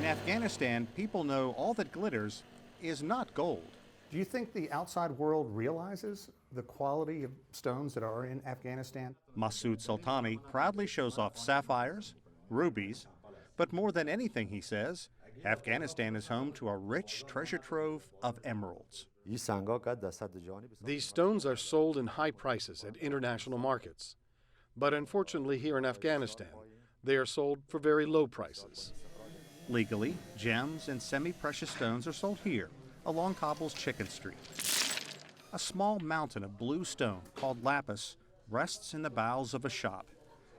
In Afghanistan, people know all that glitters is not gold. Do you think the outside world realizes the quality of stones that are in Afghanistan? Masoud Soltani proudly shows off sapphires, rubies, but more than anything, he says, Afghanistan is home to a rich treasure trove of emeralds. These stones are sold in high prices at international markets. But unfortunately, here in Afghanistan, they are sold for very low prices. Legally, gems and semi-precious stones are sold here, along Kabul's Chicken Street. A small mountain of blue stone called lapis rests in the bowels of a shop.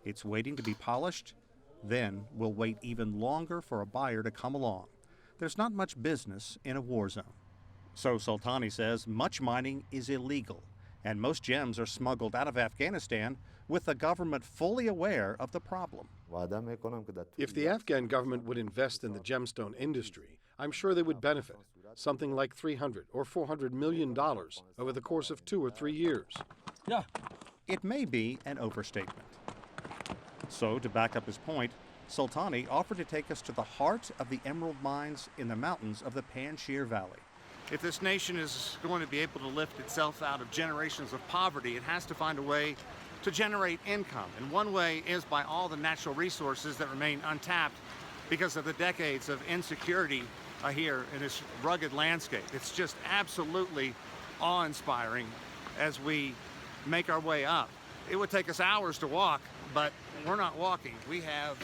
It's waiting to be polished, then will wait even longer for a buyer to come along. There's not much business in a war zone. So Soltani says much mining is illegal, and most gems are smuggled out of Afghanistan with the government fully aware of the problem. If the Afghan government would invest in the gemstone industry, I'm sure they would benefit, something like $300 or $400 million over the course of 2 or 3 years. Yeah. It may be an overstatement. So, to back up his point, Soltani offered to take us to the heart of the emerald mines in the mountains of the Panjshir Valley. If this nation is going to be able to lift itself out of generations of poverty, it has to find a way to generate income. And one way is by all the natural resources that remain untapped because of the decades of insecurity here in this rugged landscape. It's just absolutely awe-inspiring as we make our way up. It would take us hours to walk, but we're not walking. We have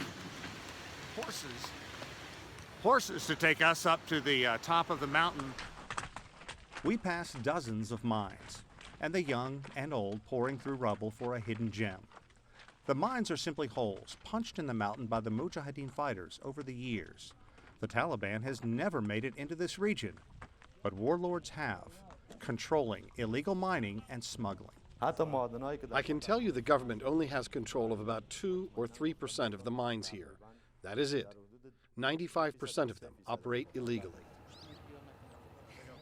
horses to take us up to the top of the mountain. We pass dozens of mines, and the young and old pouring through rubble for a hidden gem. The mines are simply holes punched in the mountain by the Mujahideen fighters over the years. The Taliban has never made it into this region, but warlords have, controlling illegal mining and smuggling. I can tell you the government only has control of about 2 or 3% of the mines here. That is it. 95% of them operate illegally.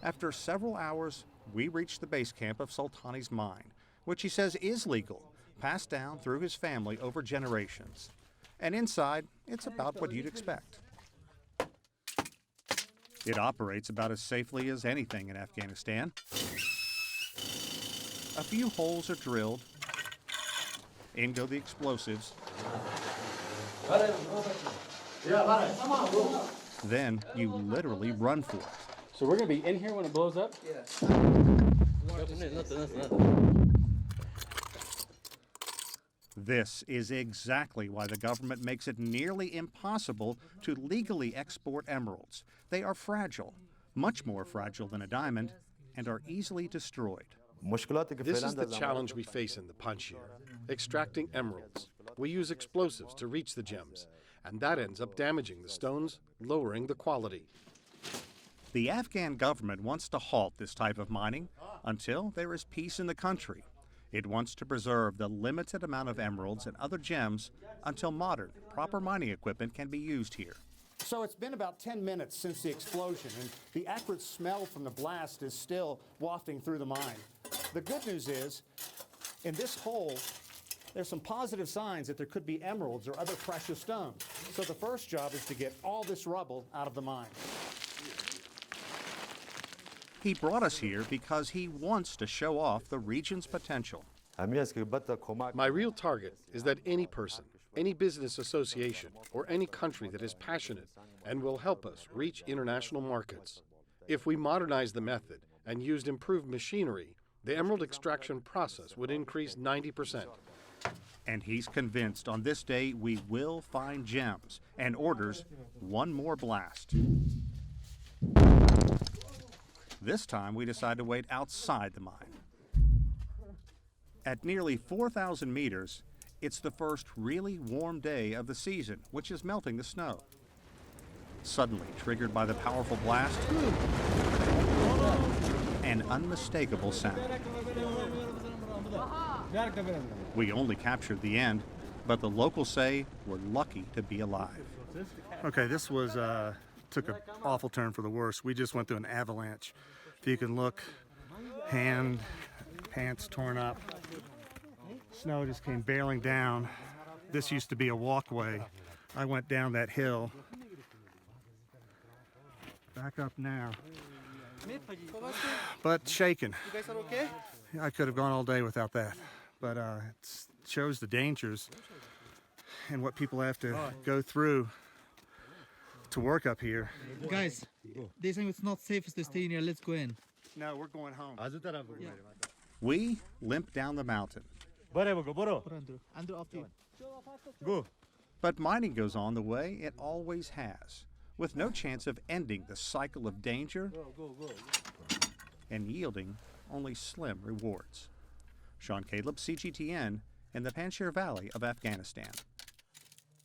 After several hours, we reach the base camp of Soltani's mine, which he says is legal, passed down through his family over generations. And inside, it's about what you'd expect. It operates about as safely as anything in Afghanistan. A few holes are drilled. In go the explosives. Then you literally run for it. So we're going to be in here when it blows up? Yeah. This is exactly why the government makes it nearly impossible to legally export emeralds. They are fragile, much more fragile than a diamond, and are easily destroyed. This is the challenge we face in the Panjshir, extracting emeralds. We use explosives to reach the gems, and that ends up damaging the stones, lowering the quality. The Afghan government wants to halt this type of mining until there is peace in the country. It wants to preserve the limited amount of emeralds and other gems until modern, proper mining equipment can be used here. So it's been about 10 minutes since the explosion, and the acrid smell from the blast is still wafting through the mine. The good news is, in this hole, there's some positive signs that there could be emeralds or other precious stones. So the first job is to get all this rubble out of the mine. He brought us here because he wants to show off the region's potential. My real target is that any person, any business association, or any country that is passionate and will help us reach international markets. If we modernize the method and used improved machinery, the emerald extraction process would increase 90%. And he's convinced on this day we will find gems and orders one more blast. This time we decide to wait outside the mine. At nearly 4,000 meters, it's the first really warm day of the season, which is melting the snow. Suddenly, triggered by the powerful blast, an unmistakable sound. We only captured the end, but the locals say we're lucky to be alive. Okay, this was took an awful turn for the worse. We just went through an avalanche. If you can look, hand, pants torn up. Snow just came barreling down. This used to be a walkway. I went down that hill Back up now. But shaken. You guys are okay? I could have gone all day without that. But it shows the dangers and what people have to go through to work up here. Guys, they think it's not safe to stay in here. Let's go in. No, we're going home. We limp down the mountain. Andrew, after you. But mining goes on the way it always has, with no chance of ending the cycle of danger and yielding only slim rewards. Sean Caleb, CGTN, in the Panjshir Valley of Afghanistan.